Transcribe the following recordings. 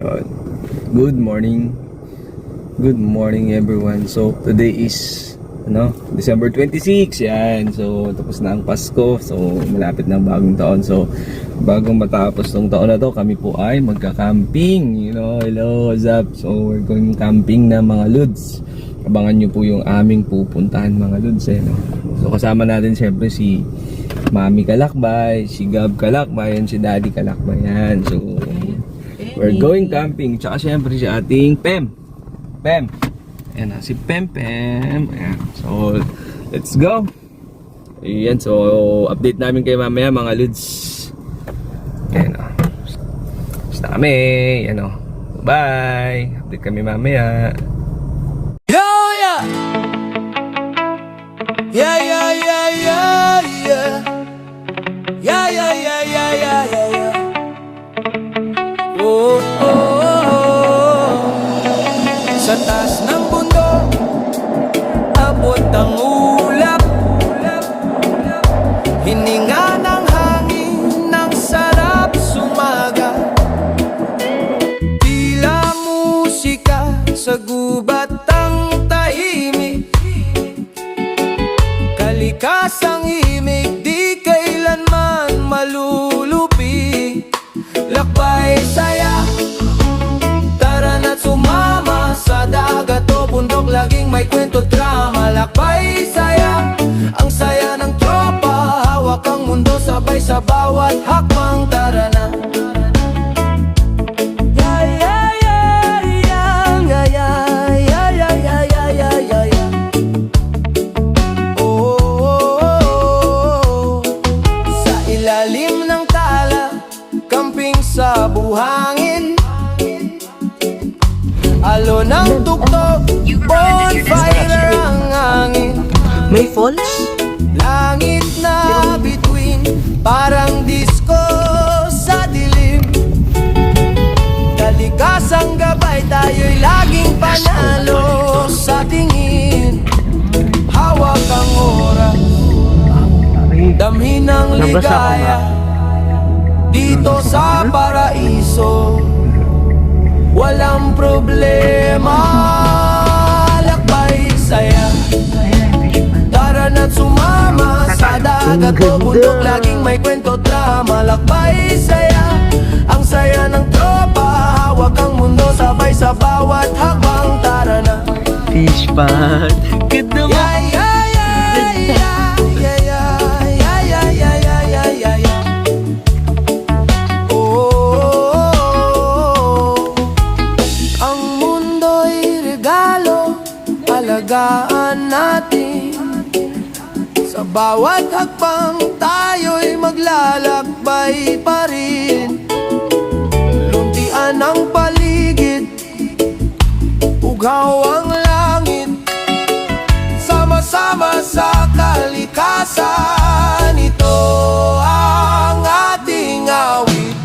Uh, Good morning. Good morning everyone. So today is December 26. Yan. So tapos na ang Pasko. So malapit na ang bagong taon. So bagong matapos tong taon na to, kami po ay magka-camping. Hello, what's up? So we're going camping na mga lods. Abangan nyo po yung aming pupuntahan mga lods no? So kasama natin syempre si Mami Kalakbay, si Gab Kalakbay, and si Daddy Kalakbay. Yan. So we're going camping. Tsaka syempre si ating Pem. Ayan na, si Pem. Ayan. So, let's go. Ayan, so update namin kayo mamaya mga lods. Ayan o. Basta kami. Ayan o. Bye. Update kami mamaya. Yo, yeah. Yeah, yeah, yeah, yeah, yeah. Yeah, yeah, yeah, yeah, yeah, yeah, yeah. Oh, oh, oh. Sa taas ng bundok, abot ang ulap. Hininga ng hangin, ng sarap sumaga. Tila musika sa gubat ang tahimik. Kalikasang himig, di kailanman malulupi. Lakbay saya, tara na't sumama. Sa dagat o bundok, laging may kwento drama. Lakbay saya, ang saya ng tropa. Hawak ang mundo, sabay sa bawat hakbang. Tara na. Yeah, yeah, yeah, yeah, yeah, yeah, yeah, yeah, yeah, yeah, yeah, yeah. Oh, oh, oh, oh. Sa ilalim ng tala, camping sa buhangin. Alo ng tugtog, bonfire ang hangin. May falls? Langit na bituin, parang disco sa dilim. Kalikasang gabay, tayo'y laging panalo sa tingin. Hawak ang oras, damhin ng ligaya. Dito sa paraiso, walang problema. Lakbay saya, tara na't sumama. Sa dagat o bundok, laging may kwento drama. Lakbay saya, ang saya ng tropa. Hawak ang mundo, sabay sa bawat hakbang. Tara na. Fish pond. Ganda mo. Yeah, yeah, yeah, yeah, yeah, yeah, yeah, yeah, yeah, yeah, yeah, yeah, yeah. Ang mundo'y regalo, alagaan natin. Sa bawat hakbang, tayo'y maglalakbay pa rin. Luntian ang paligid, ugaw ang langit. Sama-sama sa kalikasan, ito ang ating awit.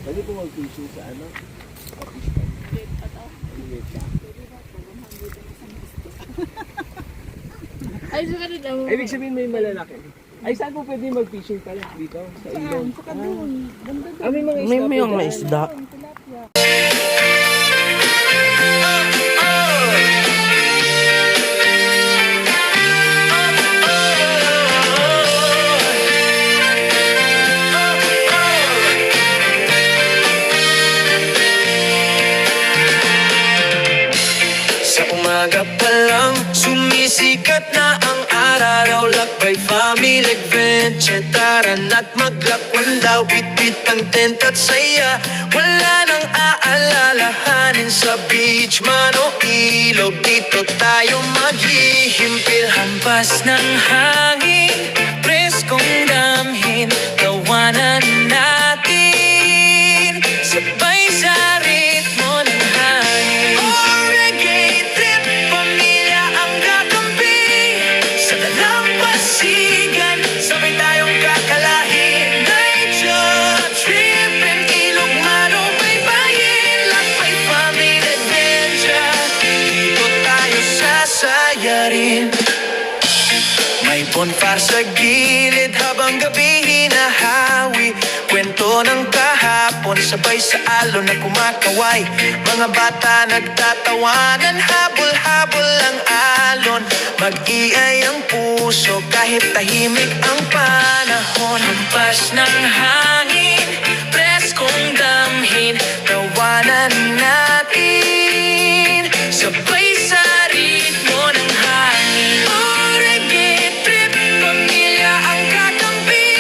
Pwede po mag-fishing sa ano? Ay, sa kanila mo. Ibig sabihin may malalaki. Ay, saan po pwede mag-fishing pala? Dito? Sa ilong? Sa kanila. May mga isda. May pwede mga ba? isda. Sa umaga pa lang, sumisikat na ang araw. Lakbay family adventure, tara na't maglakwan daw. Bitbit ang tent at saya, wala nang aalalahanin. Sa beach man o ilog, dito tayo maghihimpil. Hampas ng hangin, Bonfire sa gilid habang gabi hinahawi. Kwento ng kahapon sabay sa alon na kumakaway. Mga bata nagtatawanan, habol-habol ang alon. Mag-iay ang puso kahit tahimik ang panahon. Hampas ng hangin, preskong damhin, tawanan natin sabay sa ritmo ng hangin. Reggae trip, pamilya ang kakampi.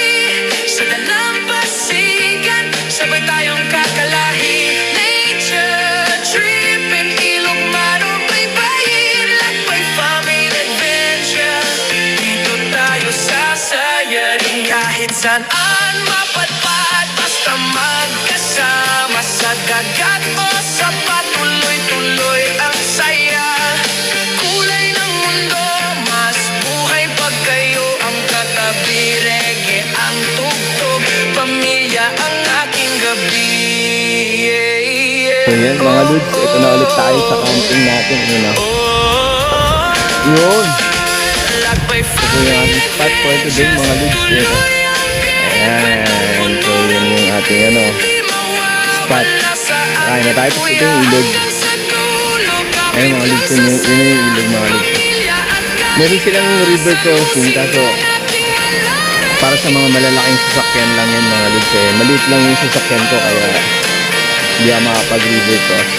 Sa dalampasigan, sabay tayong kakalahi. Nature trip and ilog mano baybayin. Lakbay family adventure, dito tayo sasayarin. Kahit saan mapadpad, basta magkasama. Sa dagat o sa patuloy-tuloy ang saya. Kulay ng mundo, mas buhay pag kayo ang katabi. Reggae ang tugtog, pamilya ang aking gabi. So yan mga Lods, ito na ulit tayo sa camping natin. Yun o. Yun. Ito po yung ating spot for today mga Lods. Yun o. Ayan. So yun yung ating spot. Kaya na tayo. Tapos ito yung ilog. Ayan mga Lods, yun yung ilog mga Lods. Meron silang river crossing kaso para sa mga malalaking sasakyan lang yan mga Lods. Maliit lang yung sasakyan ko kaya hindi ako makapag-river cross.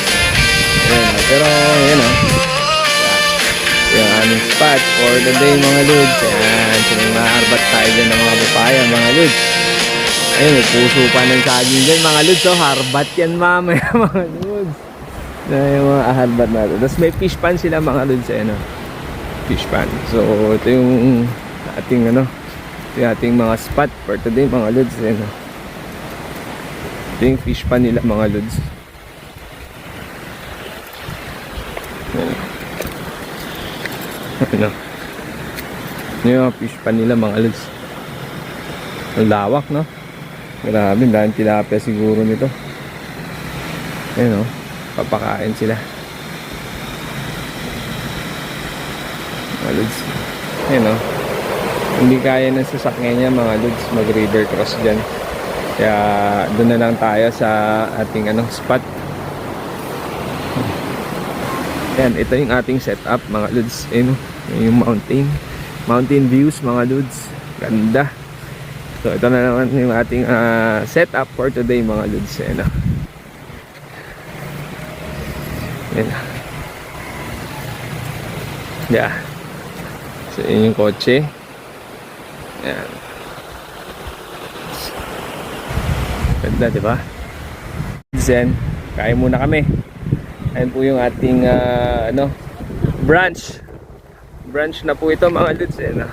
Ayan, pero yun o. Yung aming spot for the day mga Lods. Ayan, so maarbat tayo dyan ng mga papaya mga Lods. Ayun, may puso pa ng saging dyan mga Lods. So harbat yan mamaya mga Lods. Yung mga harbat natin. Tapos may fish pan sila mga Lods. Ayan o. Fish pan. So ito yung ating ito yung ating mga spot for today mga Lods. Ayan o. Ito yung fish pan nila mga Lods. Ano? Yung fish pan nila mga Lods. Ang lawak no? Grabe, dahil tilapia siguro nito. Ayan o. Papakain sila mga Lods. Ayan o. Hindi kaya ng sasakyan niya mga Lods mag river cross dyan. Kaya doon na lang tayo sa ating spot. Yan, ito yung ating setup mga Lods. Ayun, yung mountain views mga Lods. Ganda. So ito na naman yung ating setup for today mga Lods. Ayun. Yan. Yeah. So yun yung kotse. Yan. Ganda, diba? Zen, kain muna kami. Ayan po yung ating brunch. Brunch na po ito mga Lods. Diba?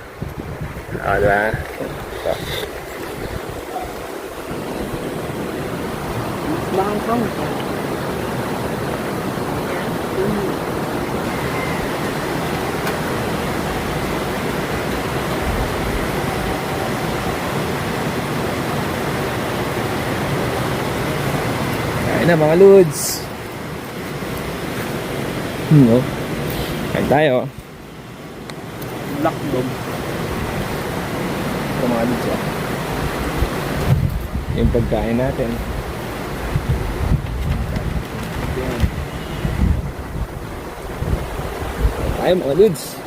Kain na mga Lods. No? Kain tayo. Black dog. Ito mga Lods. Yung pagkain natin. Kain mga Lods.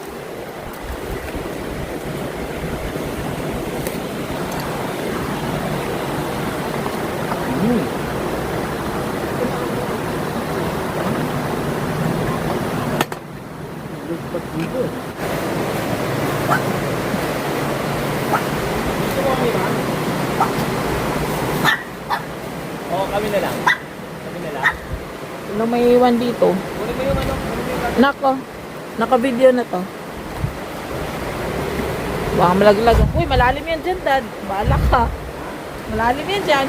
Kami na lang. Ano may iwan dito? Nako, naka-video na to. Baka malaglag. Uy, malalim yan dyan, Dad. Bahala ka. Malalim yan dyan.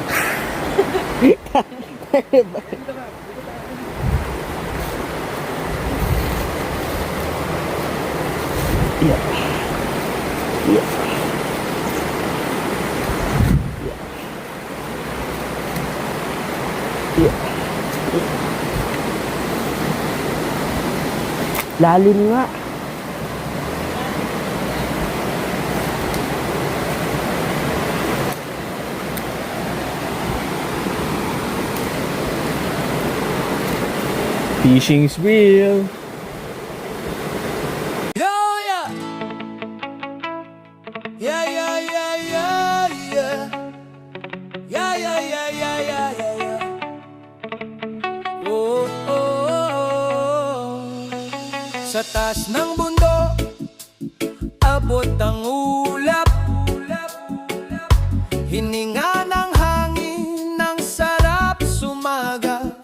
Lalim nga. Fishing's real. Yo, yeah. Yeah, yeah, yeah, yeah, yeah. Yeah, yeah, yeah, yeah, yeah, yeah, yeah. Oh, oh, oh. Sa taas ng bundok, abot ang ulap. Hininga ng hangin, ng sarap sumaga.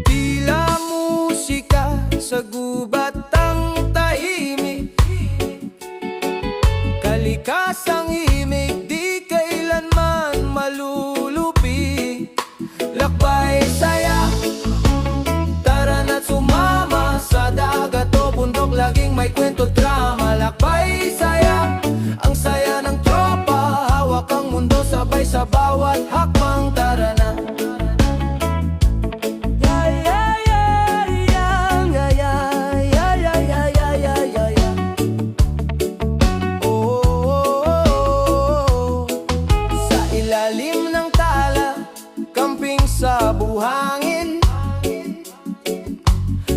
Tila musika sa gubat ang tahimik. Kalikasang himig, di kailanman malulupi. Lakbay saya, tara na't sumama sa dagat o bundok, laging may kwento drama. Lakbay saya, ang saya ng tropa, hawak ang mundo sabay sa bawat hakbang, tara na. Sa buhangin,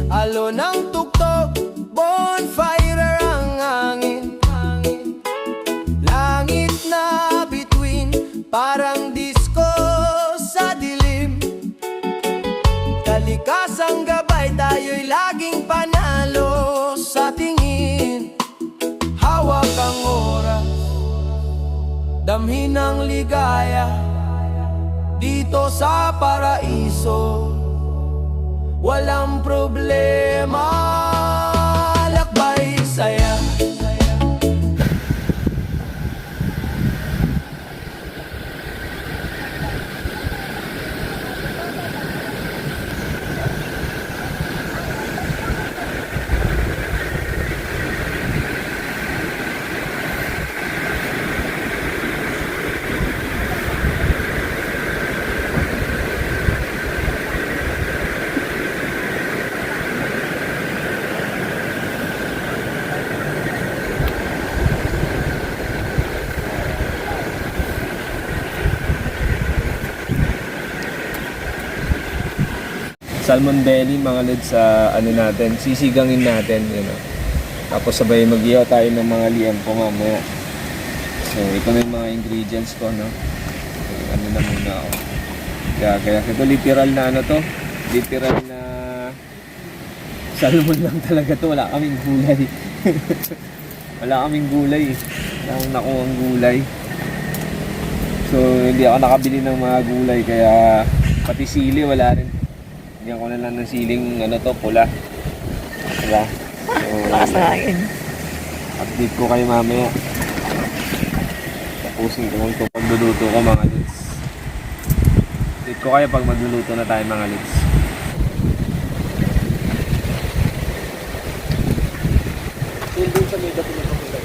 alo ng tugtog, bonfire ang hangin. Langit na bituin, parang disco sa dilim. Kalikasang gabay, tayo'y laging panalo sa tingin. Hawak ang oras, damhin ang ligaya. Dito sa paraiso, walang problema. Lakbay saya. Salmon belly mga lods sa ano natin, sisigangin natin, you know. Tapos sabay mag-ihaw tayo ng mga liempo mamaya. So ito na yung mga ingredients ko, no. So, ano na muna ako. Kaya ito literal na ano to, literal na salmon lang talaga to, wala kaming gulay. Wala kaming gulay. Wala akong nakuhang gulay. So hindi ako nakabili ng mga gulay, kaya pati sili wala rin. Bigyan ko na lang ng siling ano to, pula. Diba? So, Lakas na akin. update ko kayo mamaya. Tapusin ko lang ito pagluluto ko mga lids. Update ko kayo pag magluluto na tayo mga lids. Doon sa may dapat na papunta.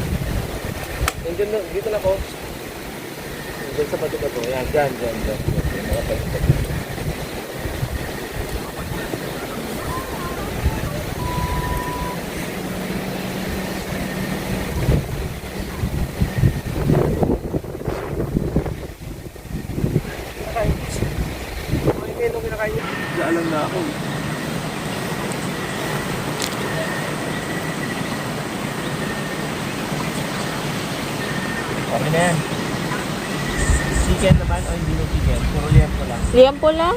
Dito na po. Diyan sa bato-bato. Yan, dyan. Alam na ako. Okay na yan. Chicken naman o hindi mo chicken? Puro liempo lang. Liempo lang?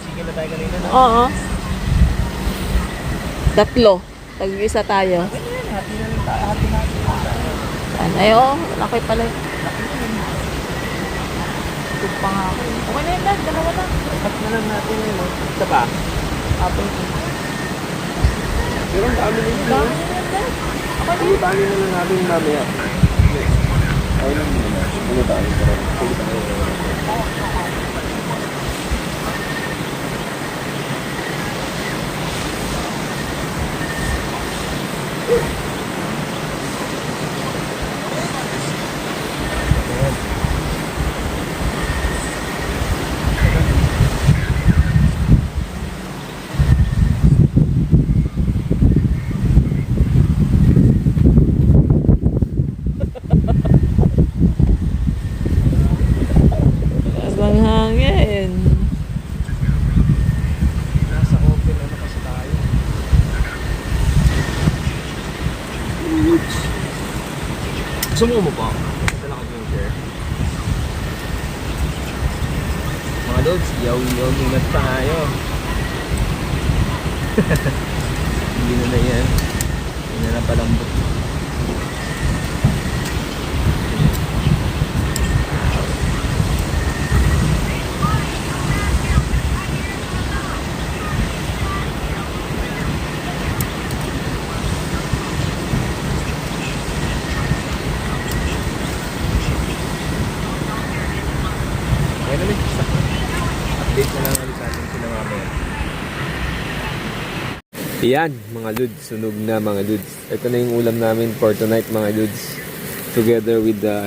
Chicken na tayo kanina na. Oo. 3. Tag-isa tayo. Okay na yan. Happy na lang tayo. Happy na tayo. Ay, oo. Laki pala. Tug pa nga ako. Okay na yun, Dad. Dalawa na. Cut na lang natin yun. Isa pa? Apple. Pero ang dami nito. Dami na yan, Dad. Okay na yun. Dami na lang natin mamaya. Ayun lang muna. Ano tayo? Ano tayo? Gusto mo mo pa? Dala ko yung share. Mga lods, yaw-yaw muna tayo. Hindi na yan. Hindi na lang palambot. Okay na update na lang ulit sa atin sila mamaya. Yan mga dudes, sunog na mga dudes. Ito na yung ulam namin for tonight mga dudes. Together with the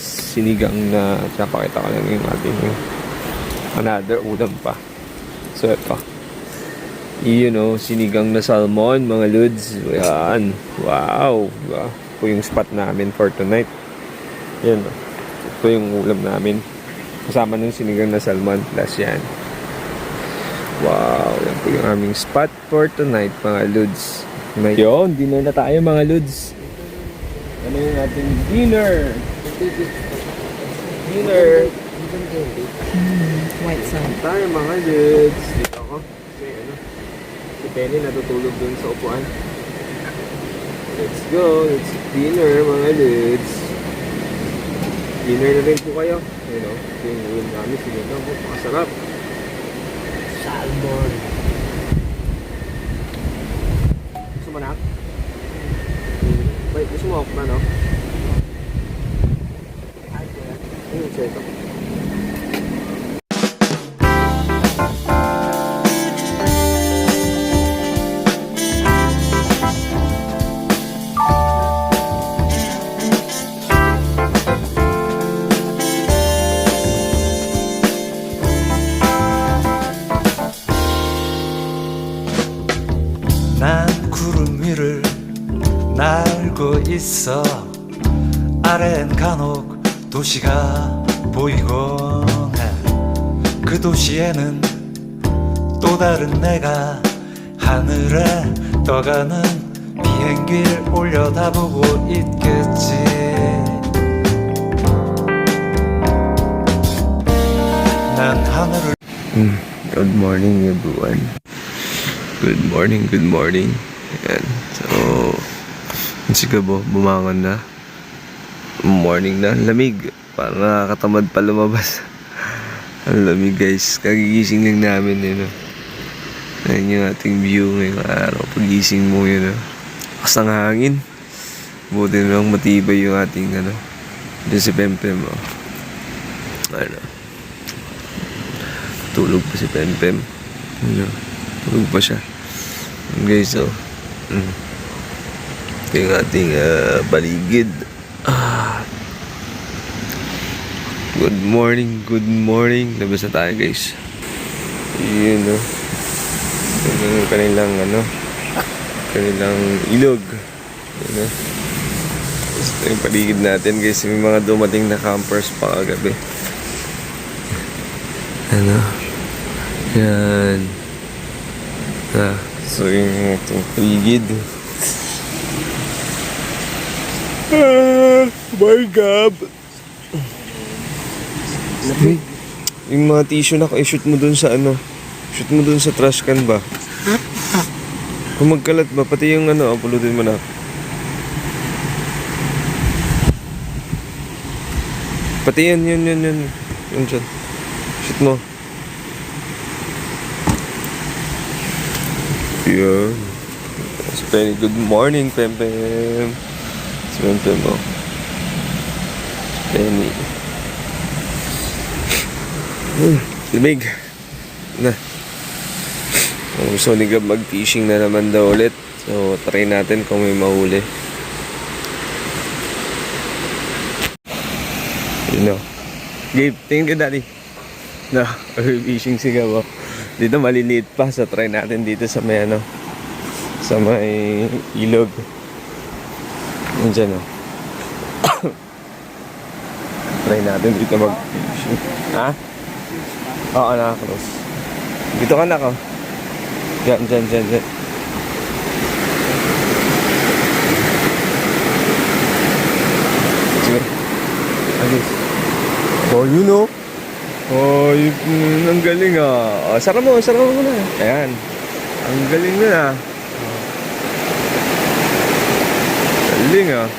sinigang na napakita ko lang yung ating another ulam pa. So ito. Sinigang na salmon mga dudes. Yan. Wow. Ito yung spot namin for tonight. Yan. Ito yung ulam namin. Kasama ng sinigang na salmon plus yan. Wow, yan po yung aming spot for tonight mga lods. Yun, dinner na tayo mga lods. Ano yung ating dinner? Dinner. White sun. Tayo mga lods. Dito ako. Kasi si Penny natutulog dun sa upuan. Let's go. Let's dinner mga lods. Dinner na rin po kayo. Ito yung ulam namin. Sige na po, makasarap. Salmon. Gusto mo na? Wait, gusto mo ako na, no? Ayun, siya ito. 난 구름 위를 날고 있어 아래엔 간혹 도시가 보이곤 해 그 도시에는 또 다른 내가 하늘에 떠가는 비행기를 올려다보고 있겠지 난 하늘을 Good morning everyone. Good morning. Ayan. So, si Gabo, bumangon na. Morning na. Lamig. Parang nakakatamad pa lumabas. Ang lamig guys. Kagigising lang namin yun. Ayan yung ating view ngayong araw. Pagising mo yun. Kasang hangin. Buti na lang matibay yung ating dyan si Pempem. Tulog pa si Pempem. Tulog pa siya. Guys, so ito yung ating paligid. Good morning. Labas na tayo guys. Yun yung kanilang ilog. Ito yung paligid natin guys. May mga dumating na campers pa kagabi. Yan. So yung ating paligid. My God. Yung mga tissue na i-shoot mo dun sa shoot mo dun sa trash can ba? Kung magkalat ba, pati yung uploadin mo na. Pati yan. Yun dyan. Shoot mo. Yun. Si Penny, good morning, Pempem. Si Pempem, Penny. Limig. Na. Kung gusto ni Gab mag-fishing na naman daw ulit. So, try natin kung may mahuli. Yun Gabe, tingin ka daddy. Fishing si Gab. Dito maliliit pa, so try natin dito sa may sa may ilog. Yun dyan try natin dito mag-fishing. Ha? Oo, naka-close. Dito ka na ko. Dyan. Alis. Oh, you know. Oh, ang galing ah. Oh, sara mo na. Ayan. Ang galing na ah. Galing ah.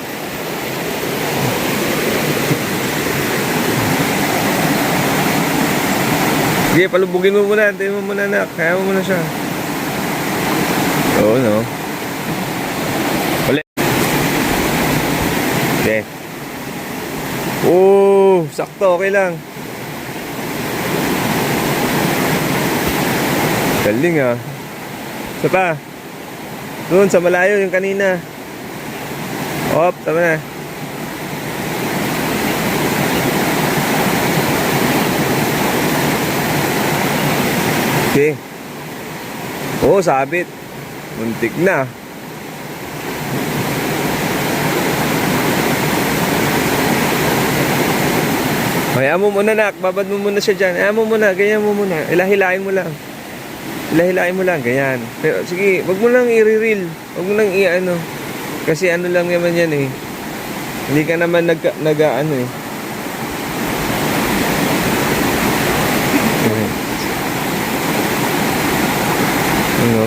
Sige, palubugin mo muna. Antayin mo muna, anak. Kaya mo muna siya. Oo, no? Ulit. Okay. Oh, sakto. Okay lang. Galing ah. Isa pa. Doon sa malayo yung kanina. Op, tama na. Okay. Oo, sabit. Muntik na. Hayaan mo muna, nak. Babad mo muna siya dyan. Hayaan mo muna. Ganyan mo muna. Ilahilain mo lang. Ilahilain mo lang. Ganyan. Pero sige, wag mo lang i-reel. Wag mo lang i-ano. Kasi ano lang naman yan eh. Hindi ka naman nag-ano eh. Ano?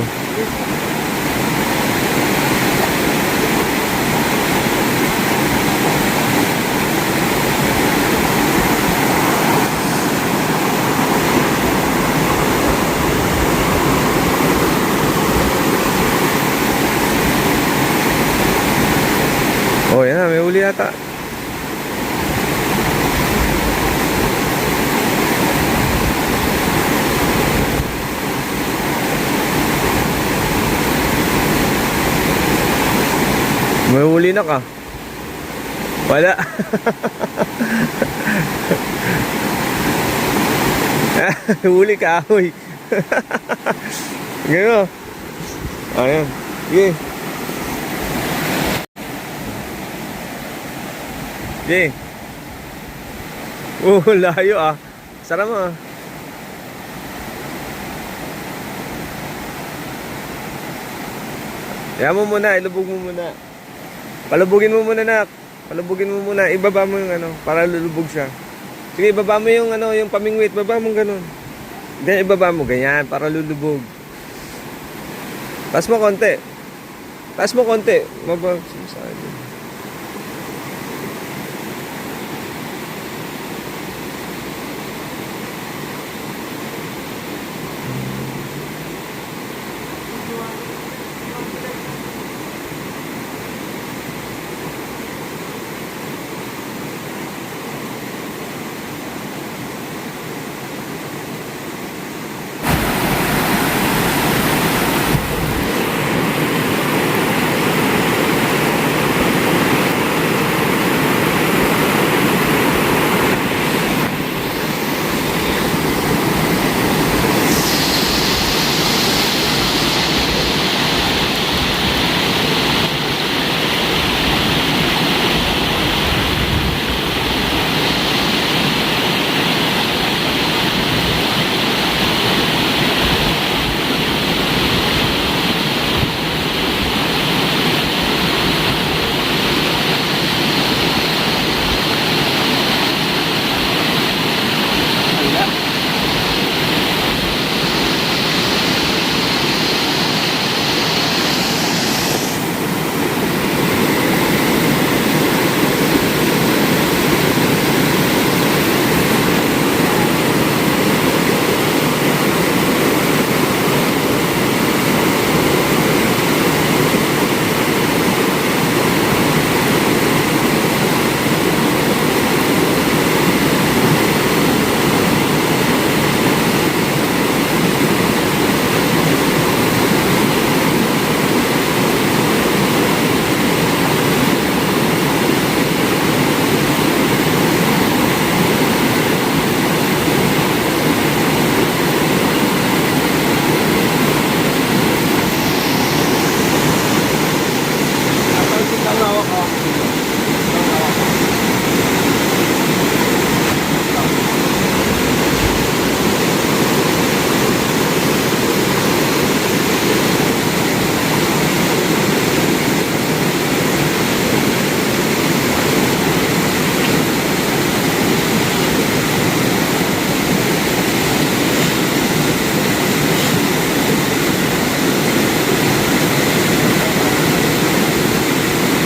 Oh, yan na, may uli yata. May huli na ka. Wala. Huli ka, ahoy. Gano. Ayan. Sige. Sige. Layo ah. Sara mo ah. Kaya mo muna, ilubog mo muna. Palubugin mo muna, nak. Palubugin mo muna. Ibaba mo yung ano, para lulubog siya. Sige, ibaba mo yung ano, yung pamingwit. Ibaba mo ganun. Then ibaba mo ganyan para lulubog. Taas mo konti. Taas mo konti. Mababa.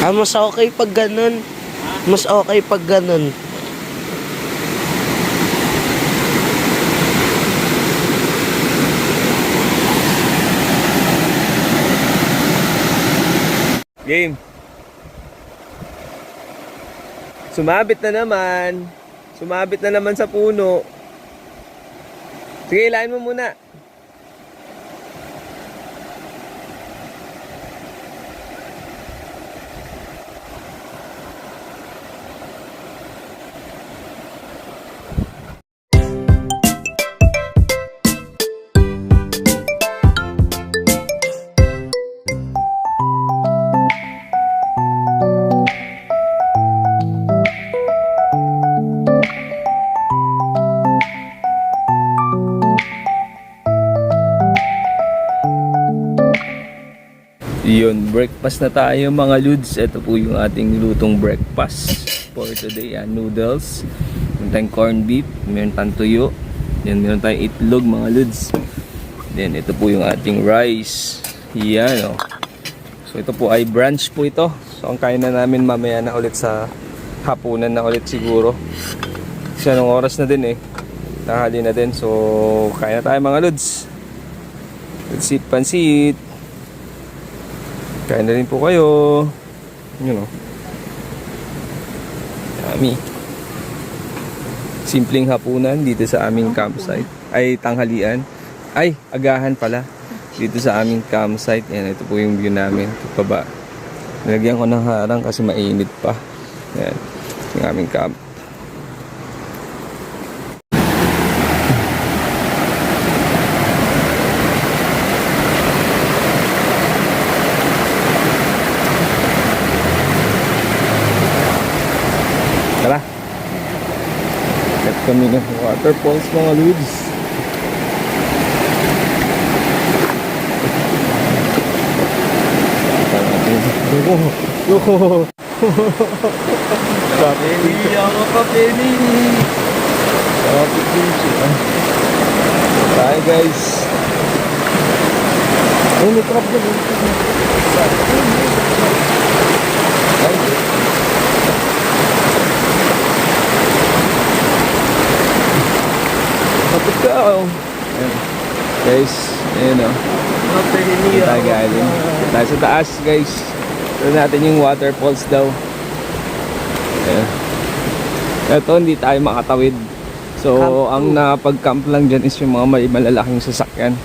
Mas okay pag ganun. Mas okay pag ganun. Game. Sumabit na naman. Sumabit na naman sa puno. Sige, ilahin mo muna. Yun, breakfast na tayo mga Ludes. Ito po yung ating lutong breakfast for today. Noodles, meron tayong corned beef, meron tayong tuyo, then meron tayong itlog mga Ludes. Then ito po yung ating rice. Yan oh. So ito po ay brunch po ito. So ang kain na namin mamaya na ulit sa hapunan na ulit siguro. Kasi anong oras na din eh. Tanghali na din. So kain na tayo mga Ludes. Let's eat pansit. Kain na rin po kayo. Yun o. Yummy. Simpleng hapunan dito sa aming campsite. Ay, tanghalian. Ay, agahan pala. Dito sa aming campsite. Yan, ito po yung view namin. Ito pa ba? Nilagyan ko ng harang kasi mainit pa. Yan. Yung aming camp. Tara. At kami ng waterfalls mga Ludes. Loko. Kapili ako kapili. Kapili siya. Bye guys. Oh, may crab na dito. Kapit ka ako. Guys, ayan o. Kita tayo galing. Kita tayo sa taas guys. Ito natin yung waterfalls daw. Ayan. Ito hindi tayo makatawid. So ang napag-camp lang dyan is yung mga may malalaking sasakyan.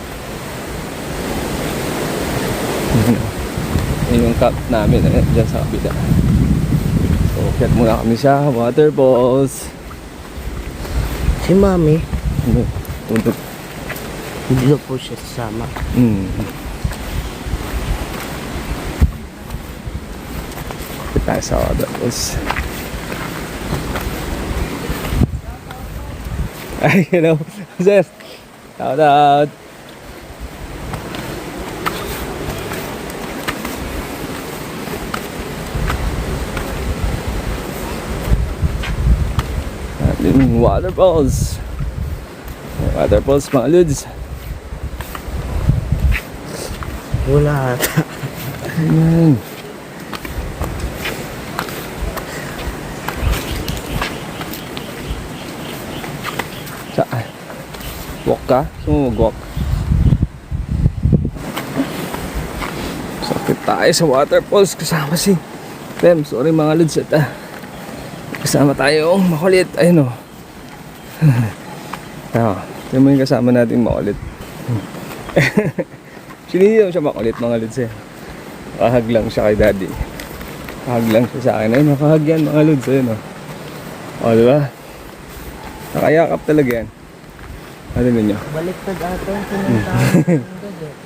Ayan yung camp namin. Ayan dyan sa kabila. So kaya muna kami sa waterfalls. Si Mami, Tuntut. hindi na po siya sasama. Kita sa waterfalls. Ay, hello. Sir. Shout out. Waterfalls. Waterfalls mga Ludes. Wala. Ayan. Saan? Walk ka? Saan mo mag-walk? Sakit tayo sa waterfalls kasama si Tem. Sorry mga Ludes at kasama tayong makulit. Ayun o. Ito mo yung kasama natin makulit. Hindi naman siya makulit mga Ludes eh. Nakahag lang siya kay daddy. Nakahag lang siya sa akin. Ay, nakahag yan mga Ludes. Ayun o. O diba? Nakayakap talaga yan. Ano ninyo? Baliktad ata yung pinuntahan.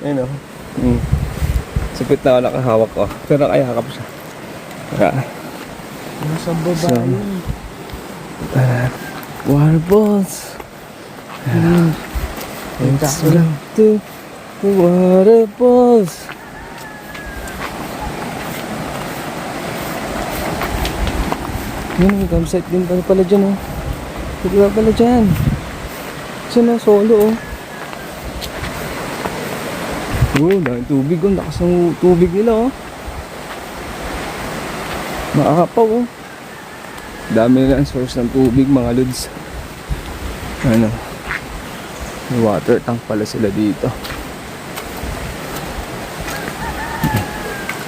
Ayun o. Supit na ako nakahawak ko. Pero nakayakap siya. Kaya. Nasa baba yun. Waterfalls. Let's go to waterfalls. Yun, may campsite din pala dyan oh. Diba pala dyan? Saan na solo oh. Oh, dahil tubig oh. Lakas ng tubig nila oh. Maapaw oh. Dami na ang source ng tubig mga lods. Ano, may water tank pala sila dito.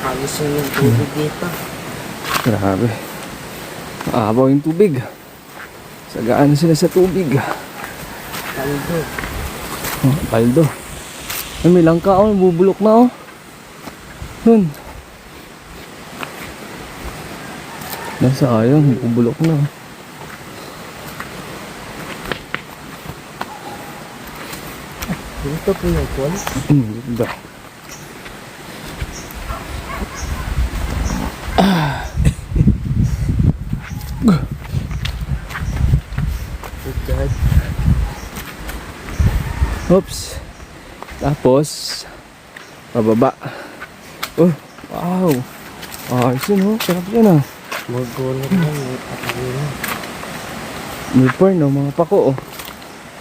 Ayos yung tubig dito. Grabe. Maapaw yung tubig. Sagaan sila sa tubig. Kaldo. Oh, paldo. Ay, may langka oh, bubulok na oh. Yun. Nasayang, bubulok na. Dito po yung pool. Ganda. Good God. Oops. Tapos, pababa. Oh, wow. Ayos yun oh, sarap yan ah. Magulat na yung patakina. May porn oh, mga pako oh.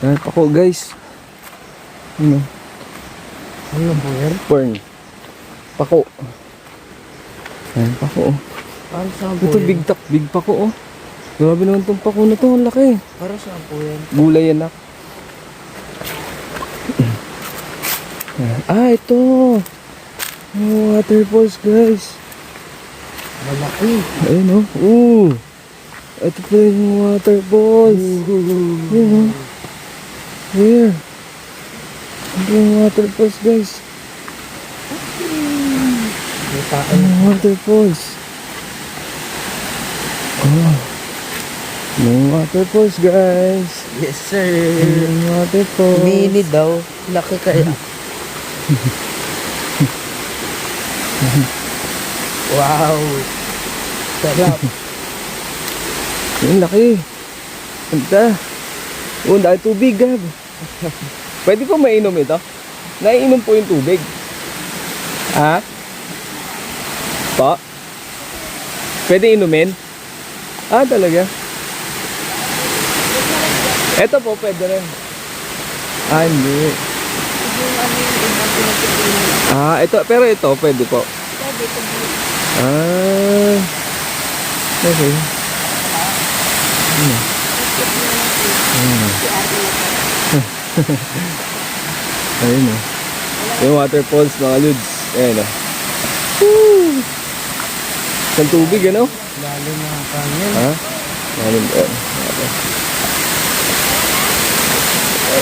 Yan, pako guys. Ano? Ano po yan? Porn. Pako. Yan, pako oh. Para saan po Ito, yan? big pako oh. Grabe naman tong pako na to, ang laki. Para saan po yan? Gulay yan nak. Ah, ito. Oh, waterfalls guys. Malaki. Ayun oh. Ito pala yung waterfalls. Ayun oh. Where? Ito yung waterfalls guys. May tayo. Yung waterfalls. Oh. Yung waterfalls guys. Yes sir. Yung waterfalls. Mini daw. Laki kaya. Wow. Sarap. Yung laki. Ganda. Oh, dahil tubig, Gab. Pwede po mainom ito? Naiinom po yung tubig. Ha? Po? Pwede inumin? Ah, talaga? Ito po, pwede rin. Ah, hindi. Ah, ito, pero ito, pwede po. Ah. Okay. Ayun oh. Yung waterfalls mga lods. Ayun oh. Woo! Isang tubig ano? Lalo na kanyan. Ha? Ayun oh.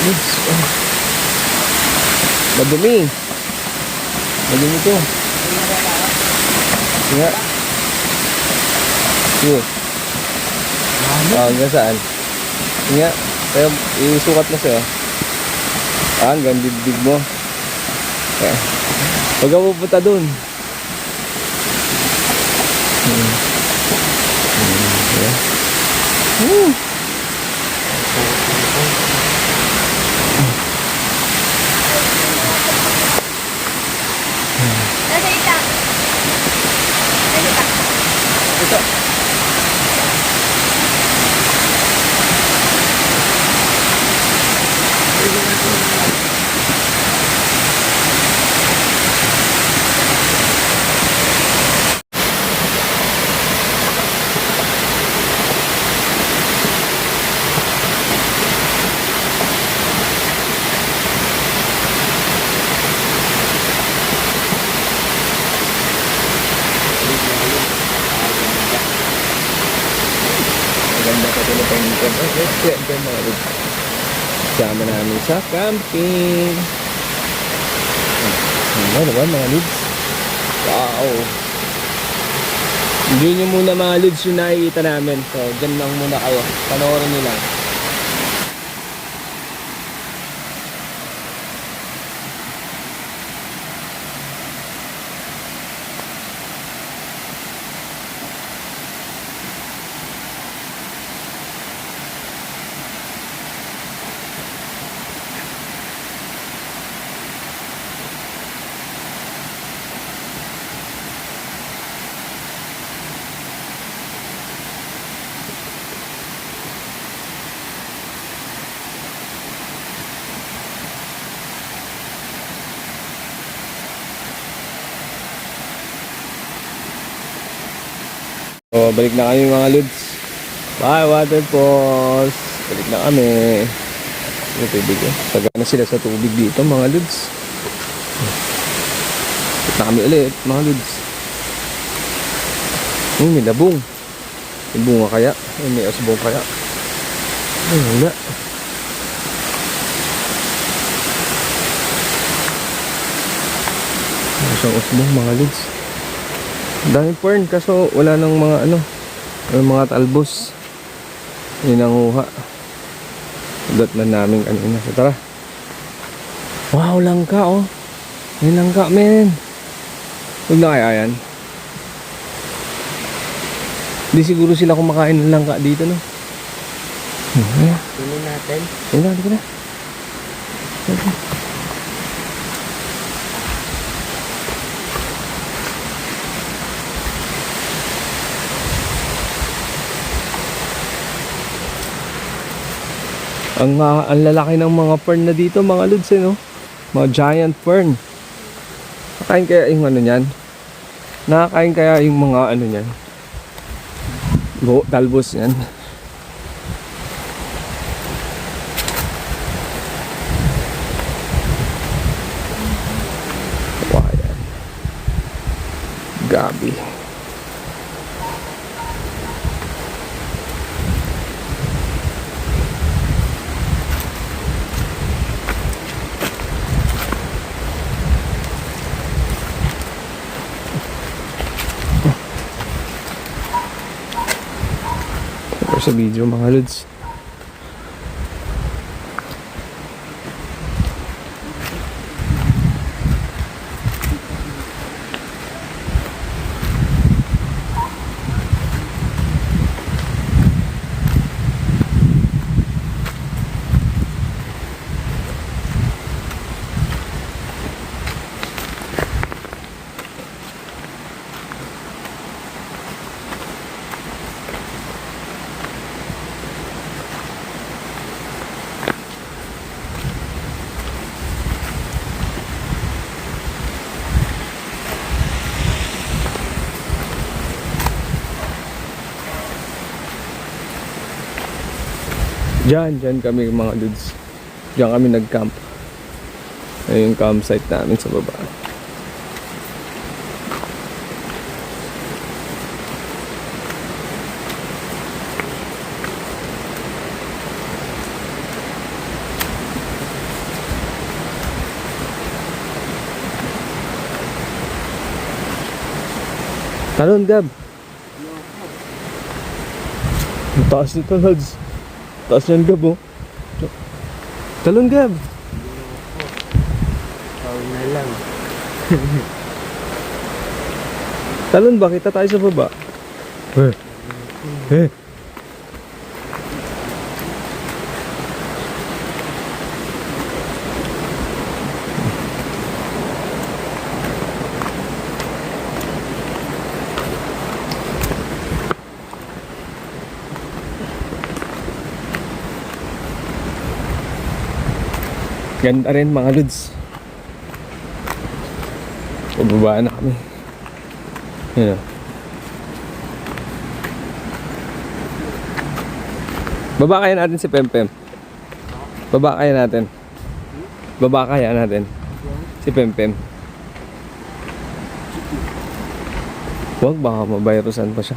Lods. Oh. Madumi. Madumi to. Nga. Sige. Hanggang saan? Nga. Kaya isukat na sa'yo. Hanggang dibdib mo. Kaya. Huwag ka pupunta dun. Ito. Maganda ka tuloy pang ikon. Let's get them mga lods. Sama namin sa camping. Ano naman mga lods? Wow! Hindi nyo muna mga lods yung nakikita namin. So, dyan lang muna kayo. Panoorin nyo lang. So, balik na kami mga lods. Bye, waterfalls. Balik na kami. Yung tubig eh. Taga na sila sa tubig dito mga lods. Balik na kami ulit mga lods. May labong. May bunga kaya. May asbong kaya. Ay, wala. Isang asbong mga lods. Dami fern kaso wala nang mga ano, mga talbos. Yun ang huha. Ugat na namin kanina. So tara. Wow, langka oh. May langka men. Huwag na kaya yan. Hindi siguro sila kumakain ng langka dito no. Ayan. Tuloy natin. Ayan na, dito na. Ang lalaki ng mga fern na dito mga lods eh, no? Mga giant fern. Nakakain kaya yung ano nyan? Nakakain kaya yung mga ano nyan? Talbos yan. Ayan. Gabi. Sa video mga lods. Diyan kami mga dudes. Diyan kami nag-camp. Ayun yung campsite namin sa baba. Talon, Gab. Ang taas nito, Lods. Taas yan, Gab, oh. Talon, Gab. Tawag na lang. Talon ba? Kita tayo sa baba. Ganda rin mga lods. Pababa na kami. Yan o. Baba kaya natin si Pempem. Baba kaya natin. Baba kaya natin si Pempem. Huwag, baka mabayrosan pa siya.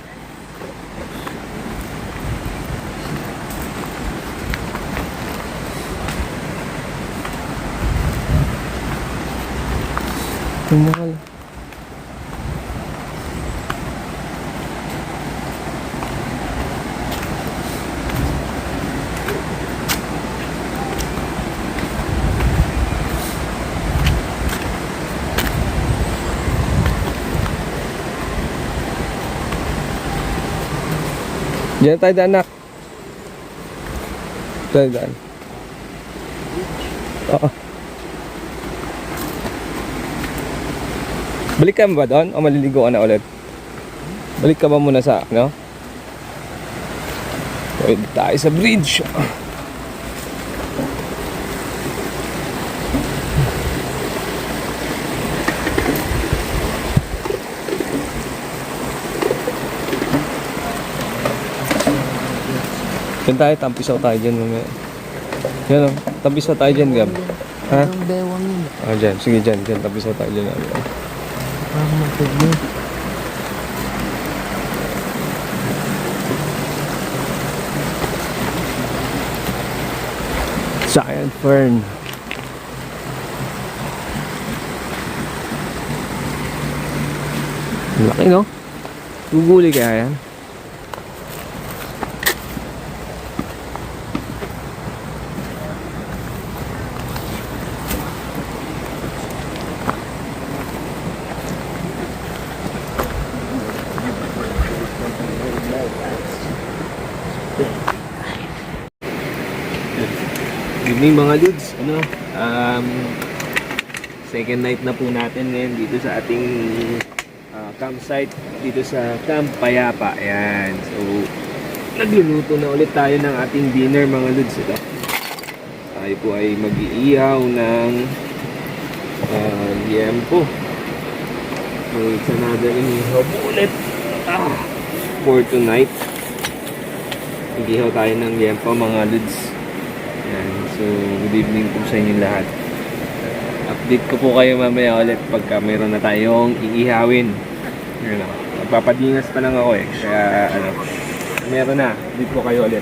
Yung mahal. Diyan tayo daan, anak. Tayo daan. Oo. Balik ka ba doon o maliligo ka na ulit? Balik ka ba muna sa ano? Pwede tayo sa bridge. Diyan tayo, tampisaw tayo dyan mamaya. Yan o, tampisaw tayo dyan, Gab. Ha? Ang bewang yun. Ah, dyan. Sige, dyan. Dyan, tampisaw tayo dyan. Parang matugyo. Giant fern. Laki, no? Guguli kaya yan? Good evening mga dudes. Second night na po natin ngayon dito sa ating campsite dito sa Camp Payapa. Ayan. So, nagluluto na ulit tayo ng ating dinner mga dudes. Ito. Tayo po ay mag-iihaw ng liempo. So, it's another ihaw po ulit for tonight. Mag-ihaw tayo ng liempo mga dudes. Ayan. So, good evening po sa inyo lahat. Update ko po kayo mamaya ulit pagka mayroon na tayong iihawin. Yun lang. Magpapadingas pa lang ako eh. Kaya meron na. Update ko kayo ulit.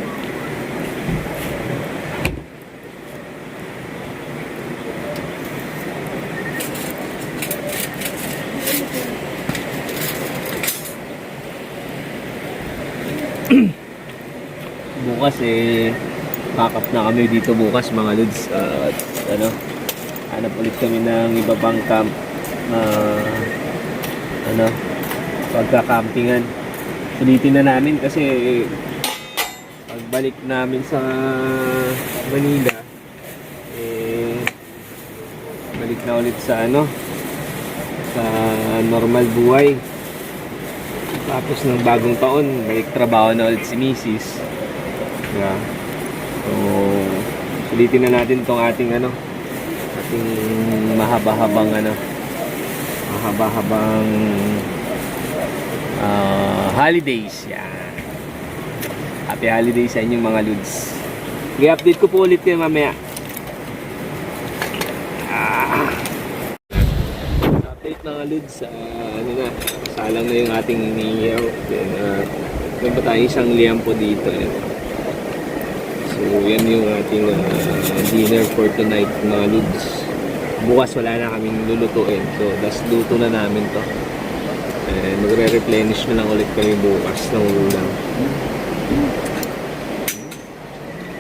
Bukas pack up na kami dito bukas mga lods. Hanap ulit kami ng iba pang camp na pagka-campingan. Sulitin na namin kasi pagbalik namin sa Manila balik na ulit sa sa normal buhay. Tapos ng bagong taon balik trabaho na ulit si Mrs. Yeah. So sulitin na natin tong ating ating mahaba-habang holidays. Yan. Happy holidays sa inyong mga lods. I-update ko po ulit kayo mamaya. Update mga lods. Salang na yung ating inihaw. Then, may pa tayo isang liempo dito. So, yan yung ating dinner for tonight mga lods. Bukas wala na kaming lulutuin. So, das luto na namin to. And magre-replenish na lang ulit kami bukas ng ulam.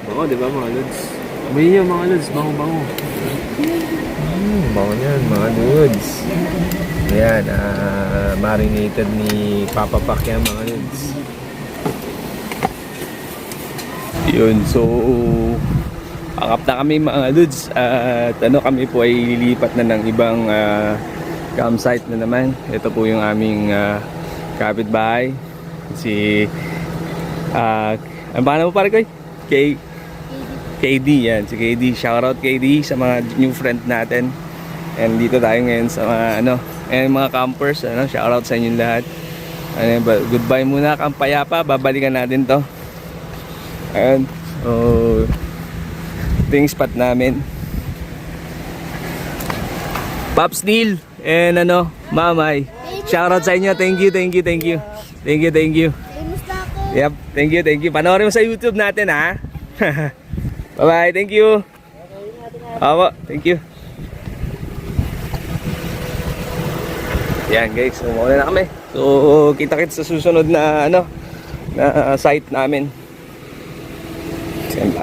Bango, di ba mga lods? May yung mga lods, bango-bango. Bango yan mga lods. Ayan, marinated ni Papa Pac yan mga lods. Yun, so akap na kami mga lods at kami po ay lilipat na ng ibang campsite na naman. Ito po yung aming kapitbahay si ang pangalan mo pare ko? KD yan, si KD. Shoutout KD sa mga new friend natin. And dito tayo ngayon sa mga campers, shoutout sa inyo lahat. Goodbye muna Camp Payapa, babalikan natin to. Ayan. So, ito yung spot namin. Pops Neil and Mamay. Shoutout sa inyo. Thank you. Yep, thank you. Panoorin mo sa YouTube natin ha. Bye-bye, thank you. Apo, thank you. Yan guys, umuwi na kami. So, kita-kits sa susunod na na site namin. Send